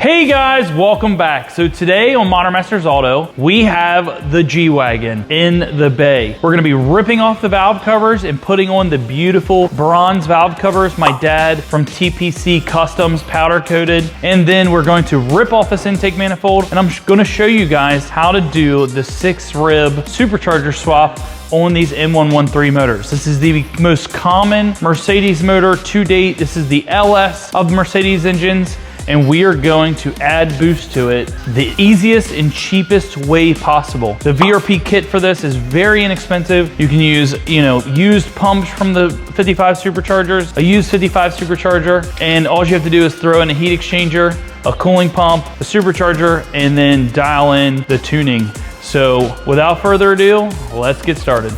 Hey guys, welcome back. So today on Modern Masters Auto, we have the G-Wagon in the bay. We're gonna be ripping off the valve covers and putting on the beautiful bronze valve covers my dad from TPC Customs powder coated. And then we're going to rip off this intake manifold, and I'm gonna show you guys how to do the 6-rib supercharger swap on these M113 motors. This is the most common Mercedes motor to date. This is the LS of Mercedes engines, and we are going to add boost to it the easiest and cheapest way possible. The VRP kit for this is very inexpensive. You can use, used pumps from the 55 superchargers, a used 55 supercharger, and all you have to do is throw in a heat exchanger, a cooling pump, a supercharger, and then dial in the tuning. So without further ado, let's get started.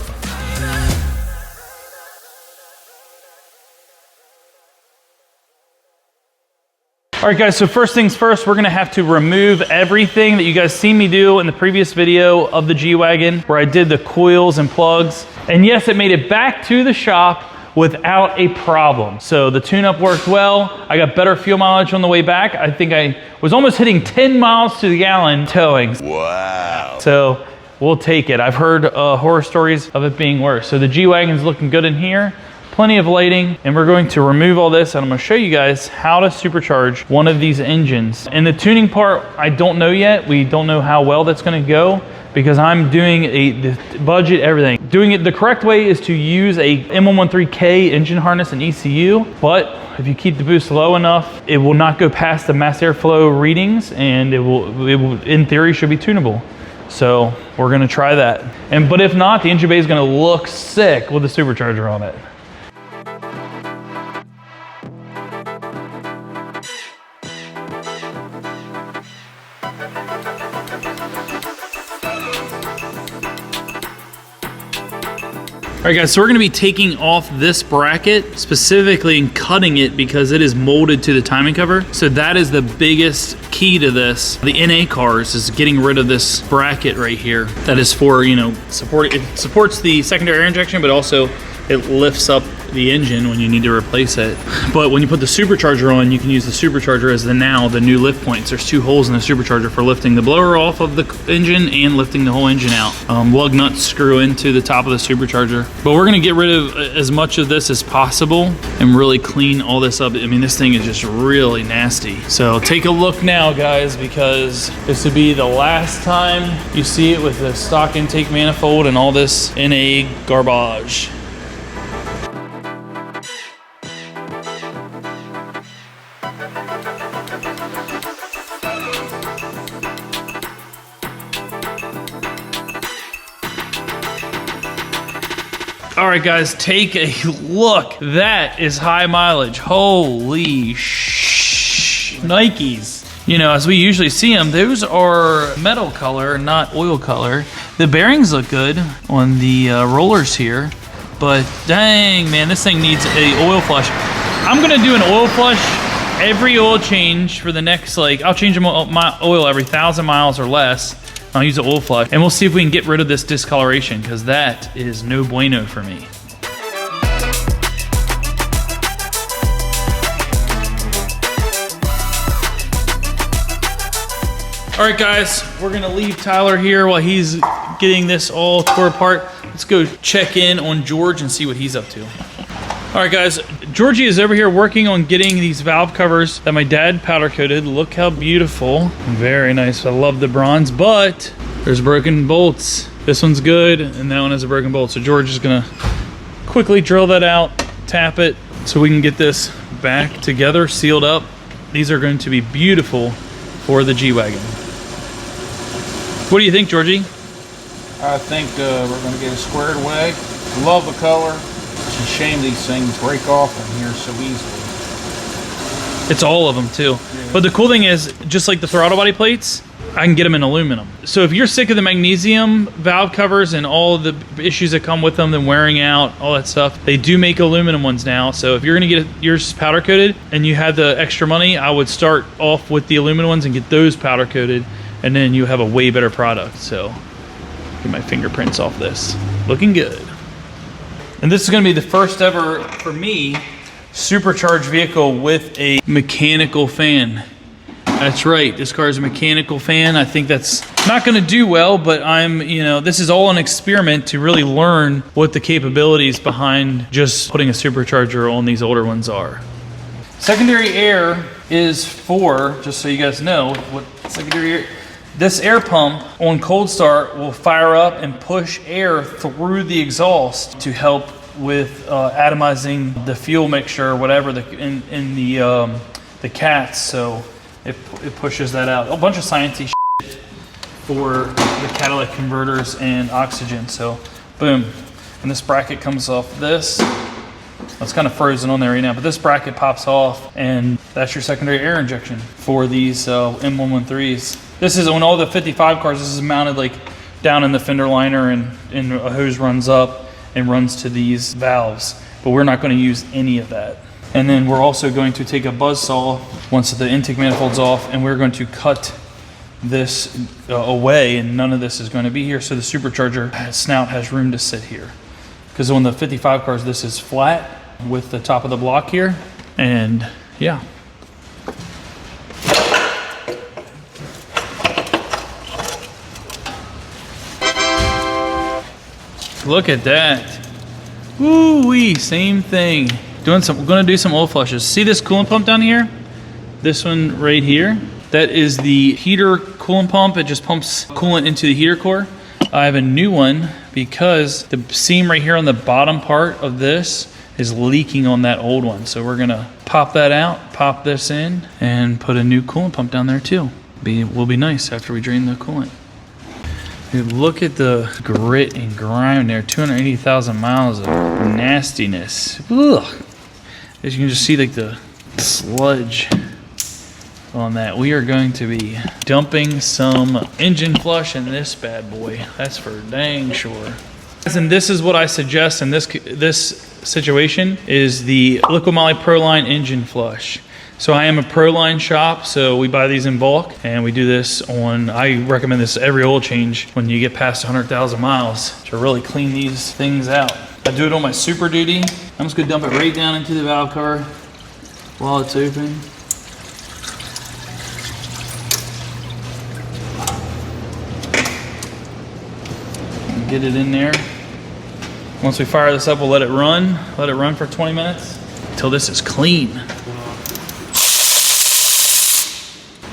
All right guys, so first things first, we're gonna have to remove everything that you guys seen me do in the previous video of the G-Wagon, where I did the coils and plugs. And yes, it made it back to the shop without a problem. So the tune-up worked well. I got better fuel mileage on the way back. I think I was almost hitting 10 miles to the gallon towing. Wow. So we'll take it. I've heard horror stories of it being worse. So the G-Wagon's looking good in here. Plenty of lighting, and we're going to remove all this, and I'm gonna show you guys how to supercharge one of these engines. And the tuning part, I don't know yet. We don't know how well that's gonna go because I'm doing the budget, everything. Doing it the correct way is to use a M113K engine harness and ECU, but if you keep the boost low enough, it will not go past the mass airflow readings, and it will in theory, should be tunable. So we're gonna try that. But if not, the engine bay is gonna look sick with the supercharger on it. All right guys, so we're gonna be taking off this bracket specifically and cutting it because it is molded to the timing cover. So that is the biggest key to this. The NA cars is getting rid of this bracket right here. That is for, it supports the secondary air injection, but also it lifts up the engine when you need to replace it. But when you put the supercharger on, you can use the supercharger as the new lift points. There's 2 holes in the supercharger for lifting the blower off of the engine and lifting the whole engine out. Lug nuts screw into the top of the supercharger. But we're gonna get rid of as much of this as possible and really clean all this up. I mean, this thing is just really nasty. So take a look now, guys, because this would be the last time you see it with the stock intake manifold and all this NA garbage. All right, guys, take a look. That is high mileage. Holy Nikes. As we usually see them, those are metal color, not oil color. The bearings look good on the rollers here, but dang, man, this thing needs a oil flush. I'm gonna do an oil flush every oil change for the next, I'll change my oil every 1,000 miles or less. I'll use the oil flush, and we'll see if we can get rid of this discoloration, because that is no bueno for me. All right, guys, we're gonna leave Tyler here while he's getting this all tore apart. Let's go check in on George and see what he's up to. All right, guys, Georgie is over here working on getting these valve covers that my dad powder coated. Look how beautiful. Very nice. I love the bronze, but there's broken bolts. This one's good, and that one has a broken bolt. So George is gonna quickly drill that out, tap it, so we can get this back together, sealed up. These are going to be beautiful for the G-Wagon. What do you think, Georgie? I think we're gonna get it squared away. Love the color. It's a shame these things break off in here so easily. It's all of them too. Yeah. But the cool thing is, just like the throttle body plates, I can get them in aluminum. So if you're sick of the magnesium valve covers and all the issues that come with them, them wearing out, all that stuff, they do make aluminum ones now. So if you're gonna get yours powder coated and you have the extra money, I would start off with the aluminum ones and get those powder coated, and then you have a way better product. So get my fingerprints off this. Looking good. And this is gonna be the first ever, for me, supercharged vehicle with a mechanical fan. That's right, this car is a mechanical fan. I think that's not gonna do well, but this is all an experiment to really learn what the capabilities behind just putting a supercharger on these older ones are. Secondary air is for, just so you guys know, what secondary air, this air pump on cold start will fire up and push air through the exhaust to help with atomizing the fuel mixture or whatever in the cats. So it pushes that out. A bunch of sciencey shit for the catalytic converters and oxygen. So boom, and this bracket comes off this. It's kind of frozen on there right now, but this bracket pops off, and that's your secondary air injection for these M113s. This is on all the 55 cars. This is mounted like down in the fender liner, and a hose runs up and runs to these valves. But we're not going to use any of that. And then we're also going to take a buzz saw once the intake manifold's off, and we're going to cut this away, and none of this is going to be here. So the supercharger snout has room to sit here. Because on the 55 cars, this is flat with the top of the block here. And yeah. Look at that. Woo-wee, same thing. We're gonna do some oil flushes. See this coolant pump down here? This one right here? That is the heater coolant pump. It just pumps coolant into the heater core. I have a new one because the seam right here on the bottom part of this is leaking on that old one. So we're gonna pop that out, pop this in, and put a new coolant pump down there too. Will be nice after we drain the coolant. Dude, look at the grit and grime there. 280,000 miles of nastiness. Ugh. As you can just see like the sludge on that. We are going to be dumping some engine flush in this bad boy. That's for dang sure. And this is what I suggest in this situation is the Liquid Moly Proline engine flush. So I am a Proline shop, so we buy these in bulk, and we do this on, I recommend this every oil change when you get past 100,000 miles to really clean these things out. I do it on my Super Duty. I'm just gonna dump it right down into the valve cover while it's open. And get it in there. Once we fire this up, we'll let it run for 20 minutes until this is clean.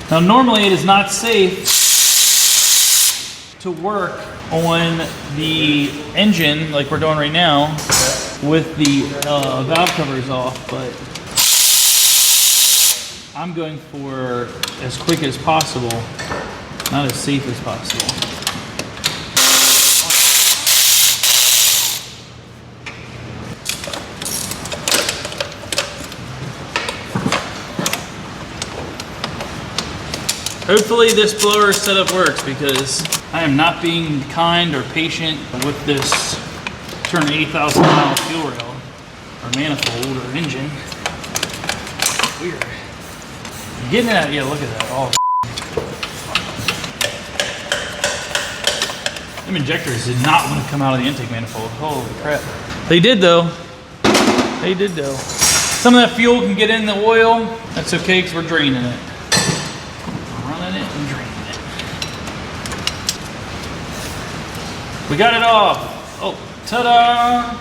Now, normally it is not safe to work on the engine like we're doing right now with the valve covers off, but I'm going for as quick as possible, not as safe as possible. Hopefully this blower setup works because I am not being kind or patient with this 280,000 mile fuel rail or manifold or engine. Weird. Getting it out, yeah, look at that. Oh, them injectors did not want to come out of the intake manifold. Holy crap. They did though. They did though. Some of that fuel can get in the oil. That's okay because we're draining it. We got it off. Oh, ta-da!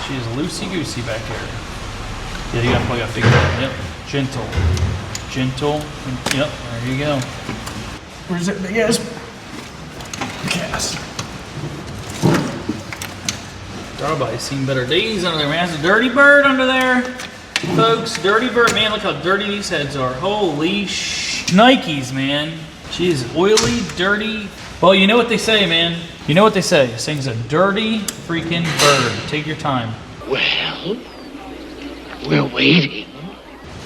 She's loosey-goosey back here. Yeah, you gotta figure it out. Yep, gentle. Gentle. Yep, there you go. Where's that big ass gas? Nobody's seen better days under there, man. That's a dirty bird under there. Folks, dirty bird. Man, look how dirty these heads are. Holy Nikes, man. She is oily, dirty. Well, you know what they say, man. You know what they say. This thing's a dirty freaking bird. Take your time. Well, we're waiting.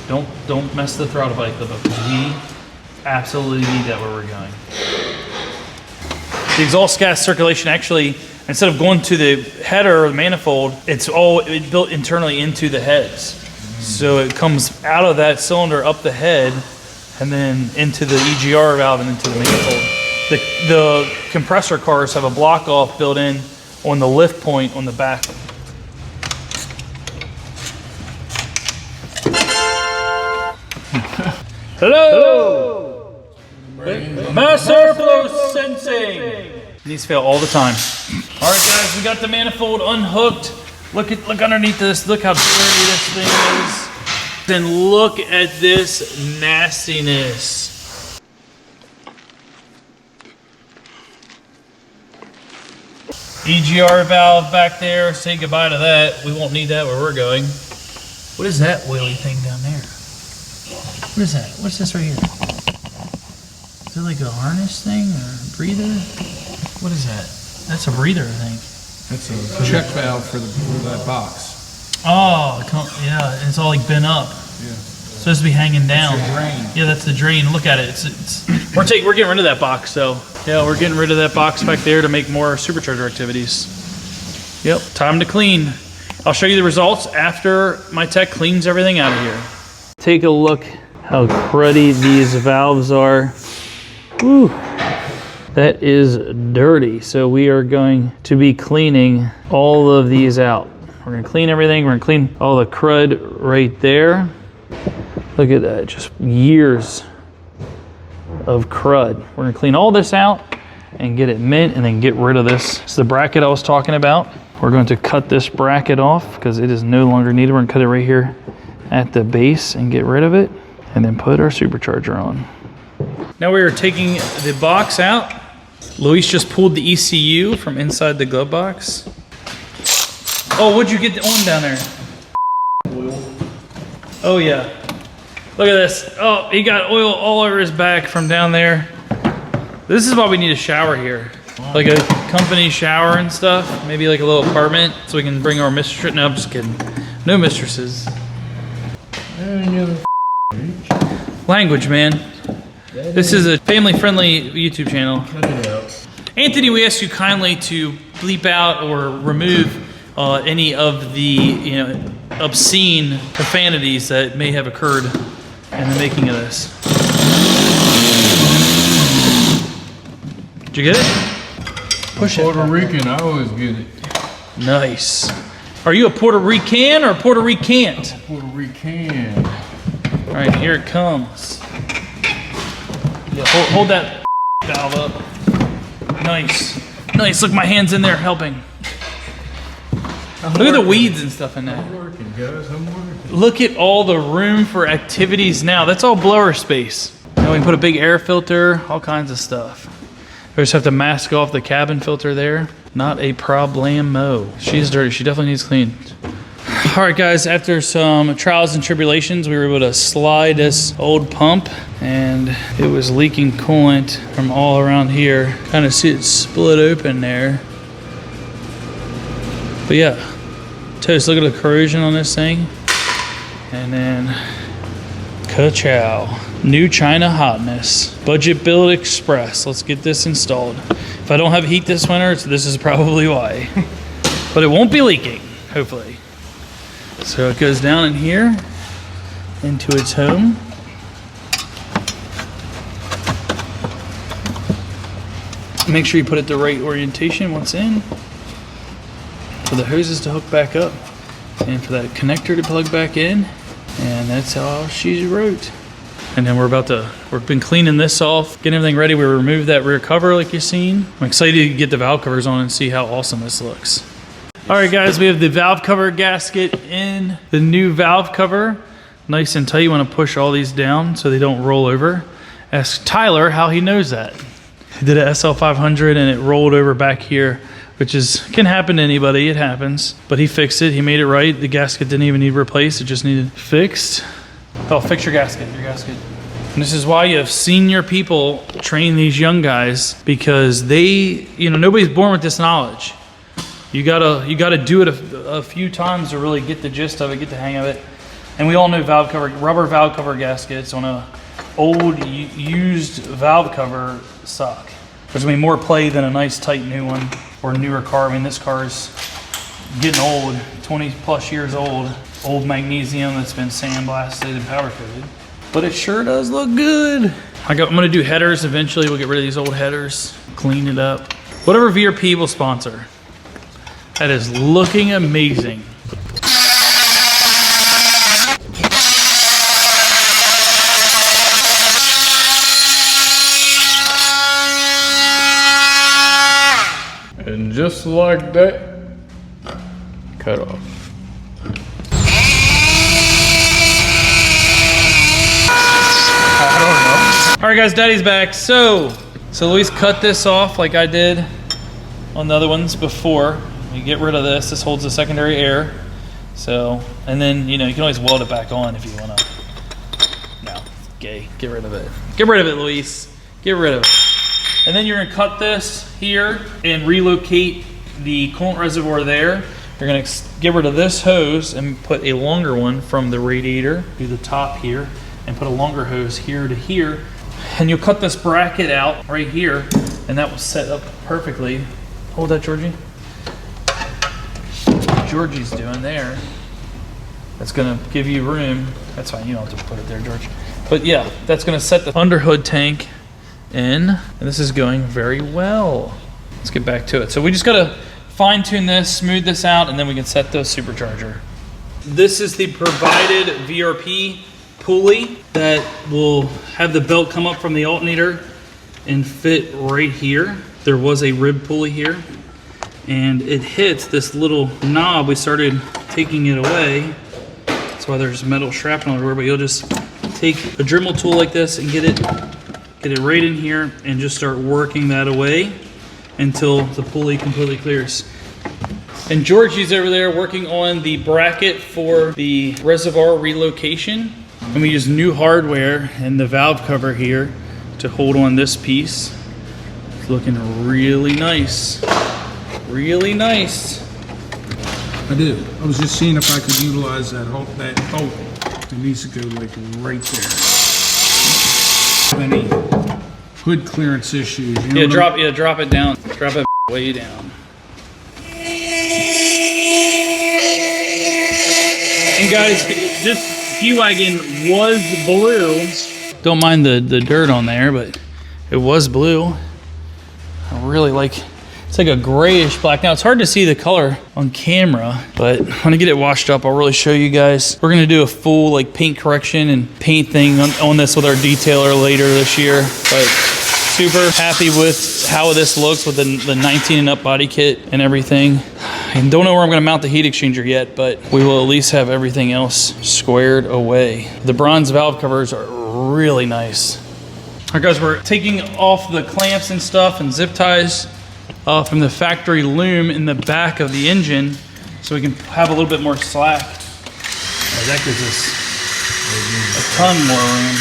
Don't mess the throttle body clip up because we absolutely need that where we're going. The exhaust gas circulation actually, instead of going to the header or the manifold, it's built internally into the heads. So it comes out of that cylinder up the head and then into the EGR valve and into the manifold. The compressor cars have a block off built in on the lift point on the back. Hello! Master Flow Sensing! These fail all the time. All right, guys, we got the manifold unhooked. Look underneath this. Look how dirty this thing is. Then look at this nastiness. EGR valve back there. Say goodbye to that. We won't need that where we're going. What is that oily thing down there? What is that? What's this right here? Is it like a harness thing or a breather? What is that? That's a breather, I think. That's a check valve for that box. Oh, yeah, and it's all like bent up. Yeah. It's supposed to be hanging down. That's your drain. Yeah, that's the drain. Look at it. We're getting rid of that box, so yeah, we're getting rid of that box back there to make more supercharger activities. Yep, time to clean. I'll show you the results after my tech cleans everything out of here. Take a look how cruddy these valves are. Woo. That is dirty. So we are going to be cleaning all of these out. We're gonna clean everything. We're gonna clean all the crud right there. Look at that, just years of crud. We're gonna clean all this out and get it mint and then get rid of this. It's the bracket I was talking about. We're going to cut this bracket off because it is no longer needed. We're gonna cut it right here at the base and get rid of it and then put our supercharger on. Now we are taking the box out. Luis just pulled the ECU from inside the glove box. Oh, what'd you get on down there? Oil. Oh yeah. Look at this. Oh, he got oil all over his back from down there. This is why we need a shower here. Like a company shower and stuff. Maybe like a little apartment so we can bring our mistress. No, I'm just kidding. No mistresses. Language, man. This is a family-friendly YouTube channel. Anthony, we ask you kindly to bleep out or remove any of the obscene profanities that may have occurred in the making of this. Did you get it? Push it. Puerto Rican, I always get it. Nice. Are you a Puerto Rican or Puerto Ricant? Puerto Rican. All right, here it comes. Yeah, hold that valve up. Nice. Nice, look, my hand's in there helping. Look at the weeds and stuff in there. I'm working, guys, I'm working. Look at all the room for activities now. That's all blower space. Now we can put a big air filter, all kinds of stuff. We just have to mask off the cabin filter there. Not a problemo. She's dirty, she definitely needs cleaned. All right, guys, after some trials and tribulations, we were able to slide this old pump and it was leaking coolant from all around here. Kind of see it split open there. But yeah, toast, look at the corrosion on this thing. And then, ka-chow. New China hotness. Budget build express. Let's get this installed. If I don't have heat this winter, this is probably why. But it won't be leaking, hopefully. So it goes down in here, into its home. Make sure you put it the right orientation once in. For the hoses to hook back up and for that connector to plug back in, and that's how she wrote. And then we've been cleaning this off, getting everything ready. We removed that rear cover like you've seen. I'm excited to get the valve covers on and see how awesome this looks. All right, guys, we have the valve cover gasket in the new valve cover. Nice and tight. You want to push all these down so they don't roll over. Ask Tyler how he knows that. He did an SL500 and it rolled over back here, which can happen to anybody, it happens. But he fixed it, he made it right. The gasket didn't even need replaced, it just needed fixed. Oh, fix your gasket. And this is why you have senior people train these young guys, because nobody's born with this knowledge. You gotta do it a few times to really get the gist of it, get the hang of it. And we all know rubber valve cover gaskets on a old used valve cover suck. There's gonna be more play than a nice tight new one or newer car. I mean, this car is getting old, 20 plus years old. Old magnesium that's been sandblasted and powder coated. But it sure does look good. I'm gonna do headers eventually. We'll get rid of these old headers, clean it up. Whatever VRP will sponsor. That is looking amazing. And just like that, cut off. I don't know. All right, guys, Daddy's back. So Luis cut this off like I did on the other ones before. You get rid of this. This holds the secondary air. So, and then, you know, you can always weld it back on if you want to. No, gay. Get rid of it. Get rid of it, Luis. Get rid of it. And then you're going to cut this here and relocate the coolant reservoir there. You're going to get rid of this hose and put a longer one from the radiator to the top here and put a longer hose here to here. And you'll cut this bracket out right here and that will set up perfectly. Hold that, Georgie. Georgie's doing there. That's gonna give you room. That's fine, you don't have to put it there, George. But yeah, that's gonna set the underhood tank in, and this is going very well. Let's get back to it. So we just gotta fine tune this, smooth this out, and then we can set the supercharger. This is the provided VRP pulley that will have the belt come up from the alternator and fit right here. There was a rib pulley here, and it hits this little knob. We started taking it away. That's why there's metal shrapnel everywhere, but you'll just take a Dremel tool like this and get it right in here and just start working that away until the pulley completely clears. And Georgie's over there working on the bracket for the reservoir relocation. And we use new hardware and the valve cover here to hold on this piece. It's looking really nice. Really nice. I do. I was just seeing if I could utilize that whole. It needs to go like right there. Any hood clearance issues? You know Drop it down. Drop it way down. And guys, this G-Wagon was blue. Don't mind the dirt on there, but it was blue. I really like. It's like a grayish black. Now it's hard to see the color on camera, but when I get it washed up, I'll really show you guys. We're gonna do a full like paint correction and paint thing on this with our detailer later this year. But super happy with how this looks with the 19 and up body kit and everything. And don't know where I'm gonna mount the heat exchanger yet, but we will at least have everything else squared away. The bronze valve covers are really nice. All right, guys, we're taking off the clamps and stuff and zip ties from the factory loom in the back of the engine so we can have a little bit more slack. That gives us a ton more room.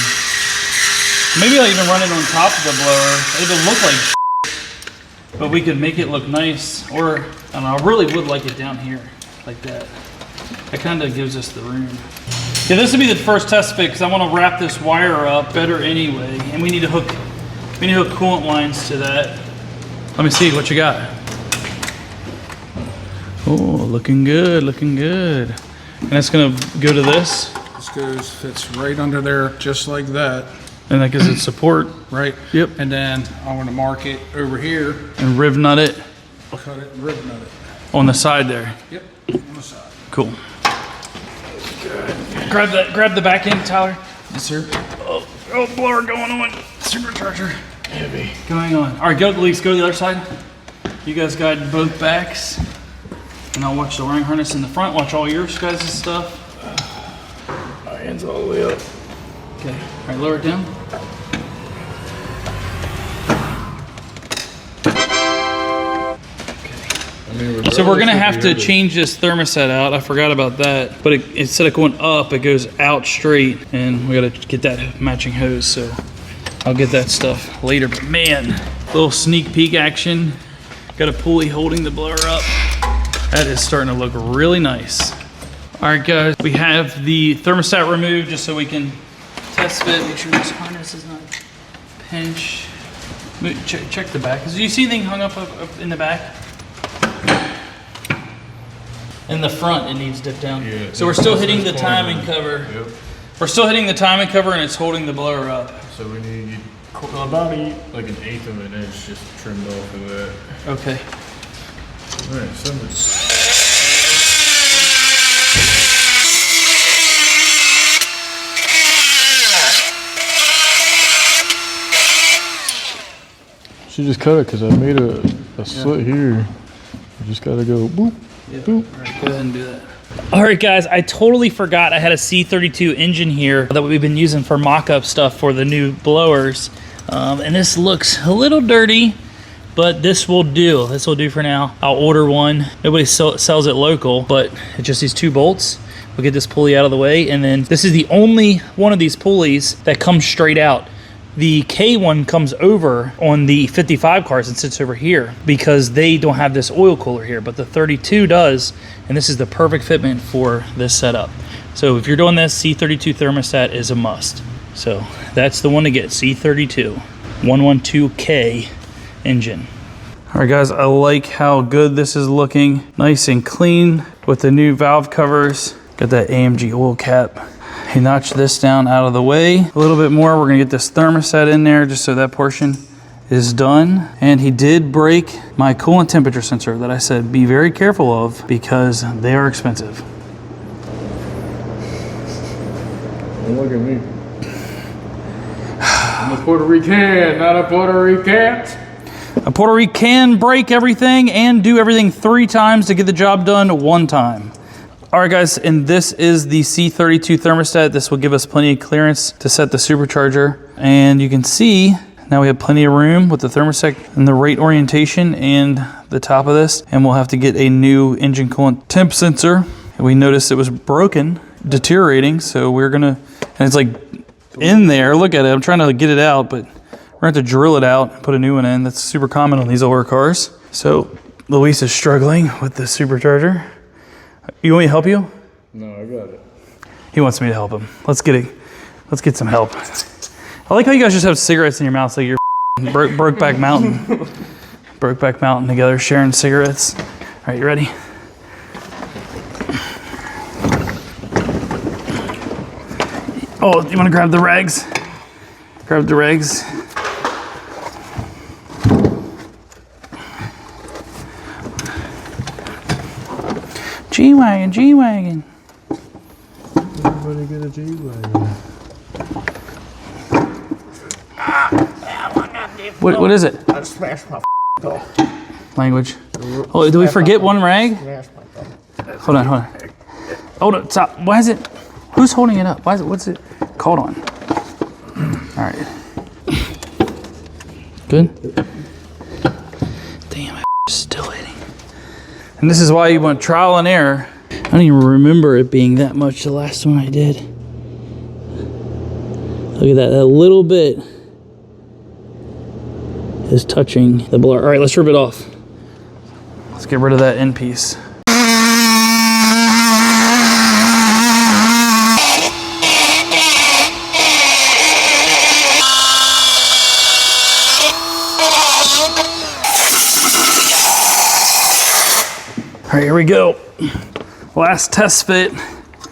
Maybe I'll even run it on top of the blower. It'll look like shit, but we could make it look nice. Or, I don't know, I really would like it down here, like that. That kind of gives us the room. Yeah, this will be the first test fit because I want to wrap this wire up better anyway. And we need to hook coolant lines to that. Let me see what you got. Oh, looking good, looking good. And it's gonna go to this. This fits right under there, just like that. And that gives it support. Right. Yep. And then I'm gonna mark it over here. And riv nut it. Cut it and riv nut it. On the side there. Yep, on the side. Cool. Grab the back end, Tyler. Yes, sir. Oh, blower going on. Supercharger. Heavy. Going on. All right, go, Luis, go to the other side. You guys guide both backs. And I'll watch the wiring harness in the front. Watch all your guys' stuff. My hands all the way up. Okay. All right, lower it down. So we're gonna have to change this thermostat out. I forgot about that. But instead of going up, it goes out straight. And we gotta get that matching hose. So I'll get that stuff later. But man, little sneak peek action. Got a pulley holding the blower up. That is starting to look really nice. All right, guys, we have the thermostat removed just so we can test fit. Make sure this harness is not pinched. Check the back. Do you see anything hung up in the back? In the front, it needs dipped down. Yeah, so we're still hitting the timing cover. Yep. We're still hitting the timing cover and it's holding the blower up. So we need about like an eighth of an inch just trimmed off of that. Okay. All right, so she just cut it because I made a slit here. You just gotta go boop, boop. All right, go ahead and do that. All right, guys, I totally forgot I had a C32 engine here that we've been using for mock-up stuff for the new blowers. And this looks a little dirty, but this will do. This will do for now. I'll order one. Nobody sells it local, but it's just these 2 bolts. We'll get this pulley out of the way, and then this is the only one of these pulleys that comes straight out. The K one comes over on the 55 cars and sits over here because they don't have this oil cooler here, but the 32 does, and this is the perfect fitment for this setup. So if you're doing this, C32 thermostat is a must. So that's the one to get, C32 M113K engine. All right, guys, I like how good this is looking. Nice and clean with the new valve covers. Got that AMG oil cap. He notched this down out of the way a little bit more. We're gonna get this thermostat in there just so that portion is done. And he did break my coolant temperature sensor that I said be very careful of because they are expensive. Don't look at me. I'm a Puerto Rican, not a Puerto Rican. A Puerto Rican can break everything and do everything 3 times to get the job done 1 time. All right, guys, and this is the C32 thermostat. This will give us plenty of clearance to set the supercharger. And you can see now we have plenty of room with the thermostat and the rate orientation and the top of this. And we'll have to get a new engine coolant temp sensor. And we noticed it was broken, deteriorating. So we're gonna, and it's like in there, look at it. I'm trying to get it out, but we're gonna have to drill it out and put a new one in. That's super common on these older cars. So Luis is struggling with the supercharger. You want me to help you? No, I got it. He wants me to help him. Let's get some help. I like how you guys just have cigarettes in your mouths like you're Brokeback Mountain. Brokeback Mountain together, sharing cigarettes. All right, you ready? Oh, you want to grab the rags? Grab the rags. G-Wagon, G-Wagon. Everybody get a G-Wagon. What is it? I smashed my toe. Language. Oh, did we forget one rag? Smashed my toe. Hold on, hold on. Hold on, stop. Why is it? Who's holding it up? Why is it? What's it called on? All right. Good. Damn, I'm still hitting. And this is why you want trial and error. I don't even remember it being that much the last one I did. Look at that, that little bit is touching the blower. All right, let's rip it off. Let's get rid of that end piece. All right, here we go. Last test fit.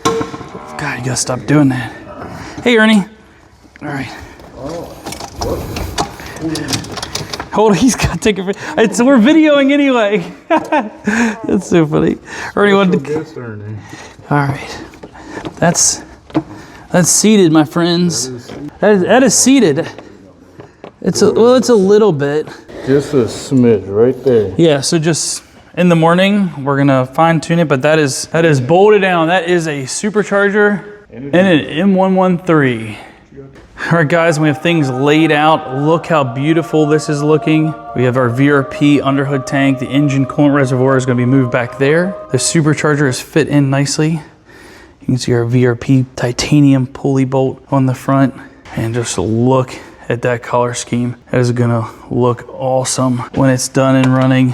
God, you gotta stop doing that. Hey, Ernie. All right. Hold on, he's gotta take a video. We're videoing anyway. That's so funny. Ernie wanted to. Ernie. All right. That's seated, my friends. That is seated. It's a little bit. Just a smidge right there. Yeah, so just in the morning, we're gonna fine tune it, but that is bolted down. That is a supercharger and an M113. All right, guys, we have things laid out. Look how beautiful this is looking. We have our VRP underhood tank. The engine coolant reservoir is gonna be moved back there. The supercharger is fit in nicely. You can see our VRP titanium pulley bolt on the front. And just look at that color scheme. That is gonna look awesome when it's done and running.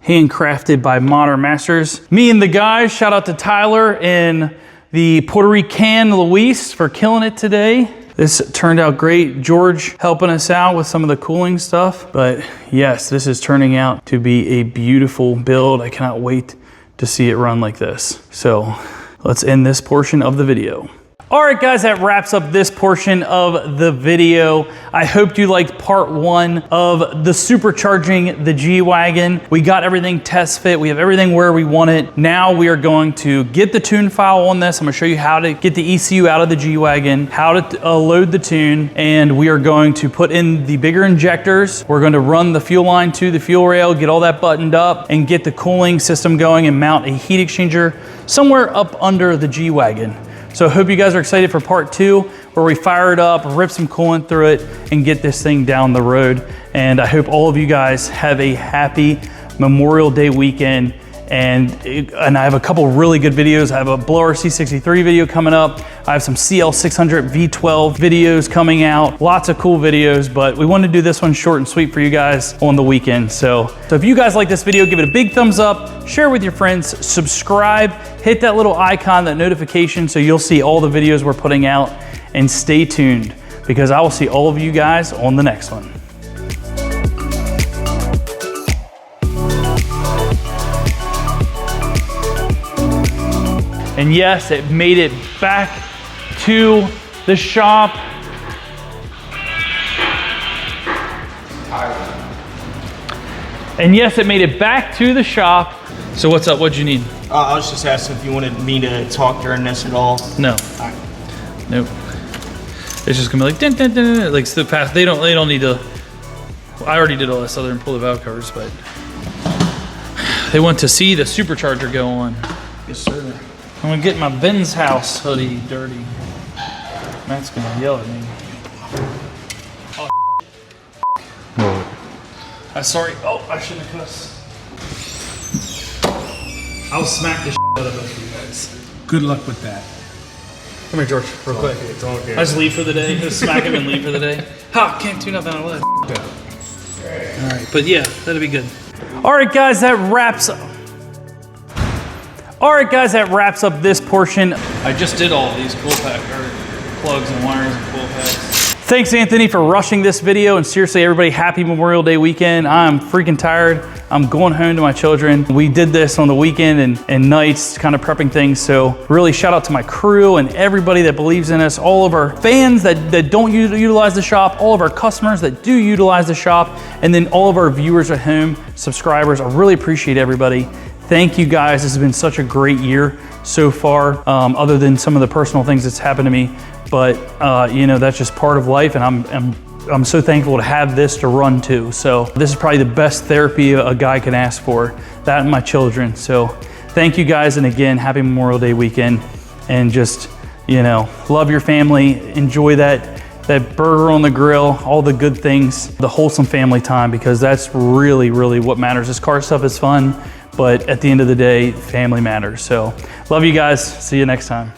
Handcrafted by Modern Masters. Me and the guys, shout out to Tyler and the Puerto Rican Luis for killing it today. This turned out great. George helping us out with some of the cooling stuff. But yes, this is turning out to be a beautiful build. I cannot wait to see it run like this. So let's end this portion of the video. All right, guys, that wraps up this portion of the video. I hope you liked part one of the supercharging the G-Wagon. We got everything test fit. We have everything where we want it. Now we are going to get the tune file on this. I'm gonna show you how to get the ECU out of the G-Wagon, how to load the tune, and we are going to put in the bigger injectors. We're going to run the fuel line to the fuel rail, get all that buttoned up, and get the cooling system going and mount a heat exchanger somewhere up under the G-Wagon. So I hope you guys are excited for part two, where we fire it up, rip some coolant through it, and get this thing down the road. And I hope all of you guys have a happy Memorial Day weekend. And I have a couple really good videos. I have a blower C63 video coming up. I have some CL600 V12 videos coming out. Lots of cool videos, but we wanted to do this one short and sweet for you guys on the weekend. So if you guys like this video, give it a big thumbs up, share it with your friends, subscribe, hit that little icon, that notification, so you'll see all the videos we're putting out, and stay tuned, because I will see all of you guys on the next one. And yes, it made it back to the shop. And yes, it made it back to the shop. So what's up? What'd you need? I was just asking if you wanted me to talk during this at all. No. Nope. It's just gonna be like dun, dun, dun, dun, like the past. They don't need to. I already did all this other and pull the valve covers, but they want to see the supercharger go on. Yes, sir. I'm gonna get my Ben's house hoodie dirty. Matt's gonna yell at me. Oh, whoa. I'm sorry. Oh, I shouldn't have cussed. I'll smack the shit out of both of you guys. Good luck with that. Come here, George, real quick. I just leave for the day. Just smack him and leave for the day. Ha! Can't tune up on a lid. All right, but yeah, that'll be good. All right, guys, that wraps up. All right, guys, that wraps up this portion. I just did all of these plugs and wires and cool packs. Thanks, Anthony, for rushing this video. And seriously, everybody, happy Memorial Day weekend. I'm freaking tired. I'm going home to my children. We did this on the weekend and nights, kind of prepping things. So really shout out to my crew and everybody that believes in us, all of our fans that don't utilize the shop, all of our customers that do utilize the shop, and then all of our viewers at home, subscribers. I really appreciate everybody. Thank you guys. This has been such a great year so far, other than some of the personal things that's happened to me. But you know, that's just part of life, and I'm so thankful to have this to run to. So this is probably the best therapy a guy can ask for, that and my children. So thank you guys, and again, happy Memorial Day weekend, and just, you know, love your family, enjoy that burger on the grill, all the good things, the wholesome family time, because that's really, really what matters. This car stuff is fun, but at the end of the day, family matters. So love you guys. See you next time.